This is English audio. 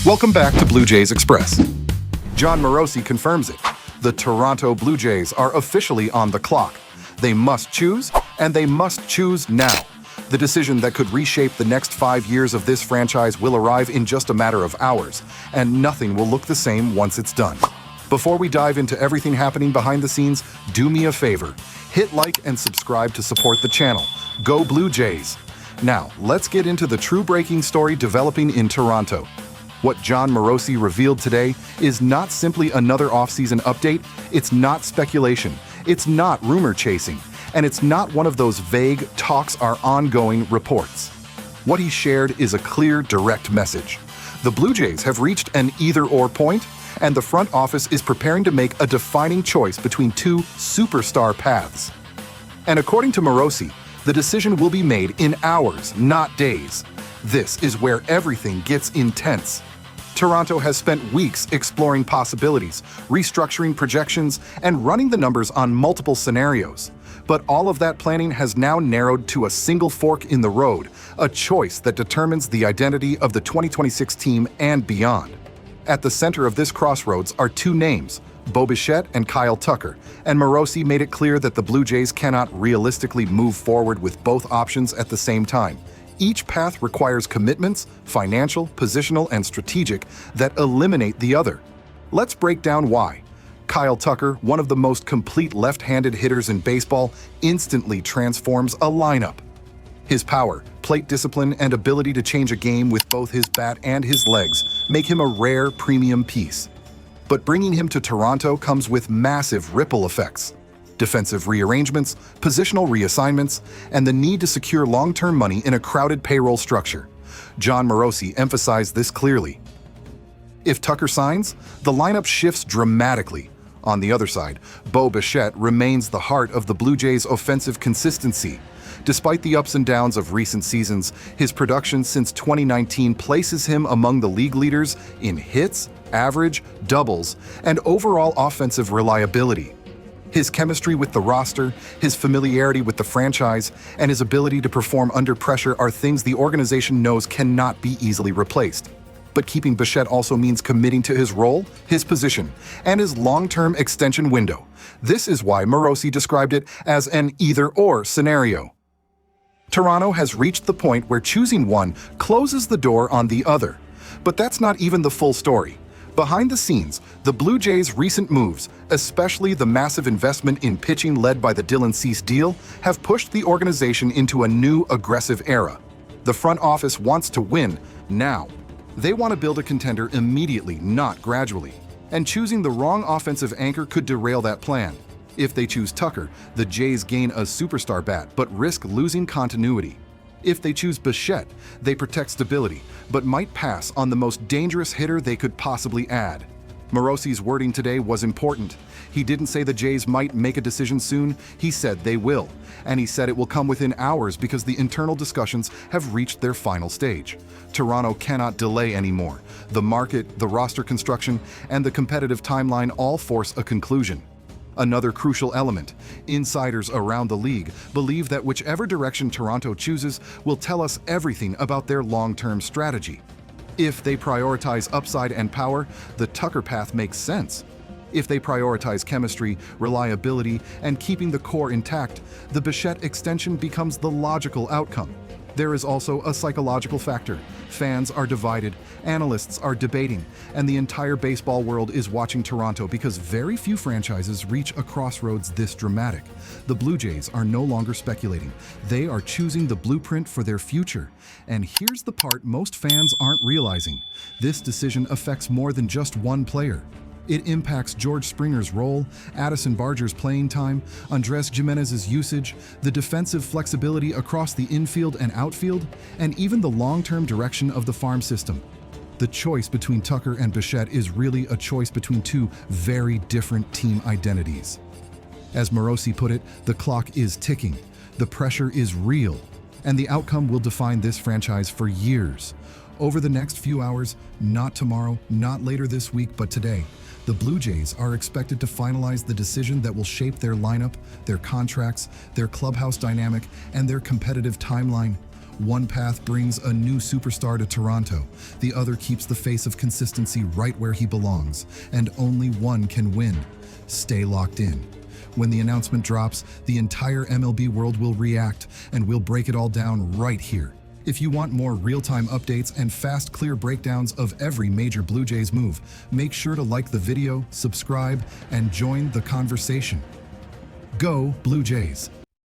Welcome back to Blue Jays Express. Jon Morosi confirms it. The Toronto Blue Jays are officially on the clock. They must choose, and they must choose now. The decision that could reshape the next 5 years of this franchise will arrive in just a matter of hours, and nothing will look the same once it's done. Before we dive into everything happening behind the scenes, do me a favor. Hit like and subscribe to support the channel. Go Blue Jays! Now, let's get into the true breaking story developing in Toronto. What Jon Morosi revealed today is not simply another offseason update, it's not speculation, it's not rumor chasing, and it's not one of those vague talks are ongoing reports. What he shared is a clear, direct message. The Blue Jays have reached an either-or point, and the front office is preparing to make a defining choice between two superstar paths. And according to Morosi, the decision will be made in hours, not days. This is where everything gets intense. Toronto has spent weeks exploring possibilities, restructuring projections, and running the numbers on multiple scenarios. But all of that planning has now narrowed to a single fork in the road, a choice that determines the identity of the 2026 team and beyond. At the center of this crossroads are two names, Bo Bichette and Kyle Tucker, and Morosi made it clear that the Blue Jays cannot realistically move forward with both options at the same time. Each path requires commitments, financial, positional, and strategic, that eliminate the other. Let's break down why. Kyle Tucker, one of the most complete left-handed hitters in baseball, instantly transforms a lineup. His power, plate discipline, and ability to change a game with both his bat and his legs make him a rare premium piece. But bringing him to Toronto comes with massive ripple effects. Defensive rearrangements, positional reassignments, and the need to secure long-term money in a crowded payroll structure. Jon Morosi emphasized this clearly. If Tucker signs, the lineup shifts dramatically. On the other side, Bo Bichette remains the heart of the Blue Jays' offensive consistency. Despite the ups and downs of recent seasons, his production since 2019 places him among the league leaders in hits, average, doubles, and overall offensive reliability. His chemistry with the roster, his familiarity with the franchise, and his ability to perform under pressure are things the organization knows cannot be easily replaced. But keeping Bichette also means committing to his role, his position, and his long-term extension window. This is why Morosi described it as an either-or scenario. Toronto has reached the point where choosing one closes the door on the other. But that's not even the full story. Behind the scenes, the Blue Jays' recent moves, especially the massive investment in pitching led by the Dylan Cease deal, have pushed the organization into a new aggressive era. The front office wants to win now. They want to build a contender immediately, not gradually. And choosing the wrong offensive anchor could derail that plan. If they choose Tucker, the Jays gain a superstar bat but risk losing continuity. If they choose Bichette, they protect stability, but might pass on the most dangerous hitter they could possibly add. Morosi's wording today was important. He didn't say the Jays might make a decision soon, he said they will. And he said it will come within hours because the internal discussions have reached their final stage. Toronto cannot delay anymore. The market, the roster construction, and the competitive timeline all force a conclusion. Another crucial element, insiders around the league believe that whichever direction Toronto chooses will tell us everything about their long-term strategy. If they prioritize upside and power, the Tucker path makes sense. If they prioritize chemistry, reliability, and keeping the core intact, the Bichette extension becomes the logical outcome. There is also a psychological factor. Fans are divided, analysts are debating, and the entire baseball world is watching Toronto because very few franchises reach a crossroads this dramatic. The Blue Jays are no longer speculating. They are choosing the blueprint for their future. And here's the part most fans aren't realizing. This decision affects more than just one player. It impacts George Springer's role, Addison Barger's playing time, Andrés Giménez's usage, the defensive flexibility across the infield and outfield, and even the long-term direction of the farm system. The choice between Tucker and Bichette is really a choice between two very different team identities. As Morosi put it, the clock is ticking, the pressure is real, and the outcome will define this franchise for years. Over the next few hours, not tomorrow, not later this week, but today, the Blue Jays are expected to finalize the decision that will shape their lineup, their contracts, their clubhouse dynamic, and their competitive timeline. One path brings a new superstar to Toronto. The other keeps the face of consistency right where he belongs, and only one can win. Stay locked in. When the announcement drops, the entire MLB world will react, and we'll break it all down right here. If you want more real-time updates and fast, clear breakdowns of every major Blue Jays move, make sure to like the video, subscribe, and join the conversation. Go Blue Jays!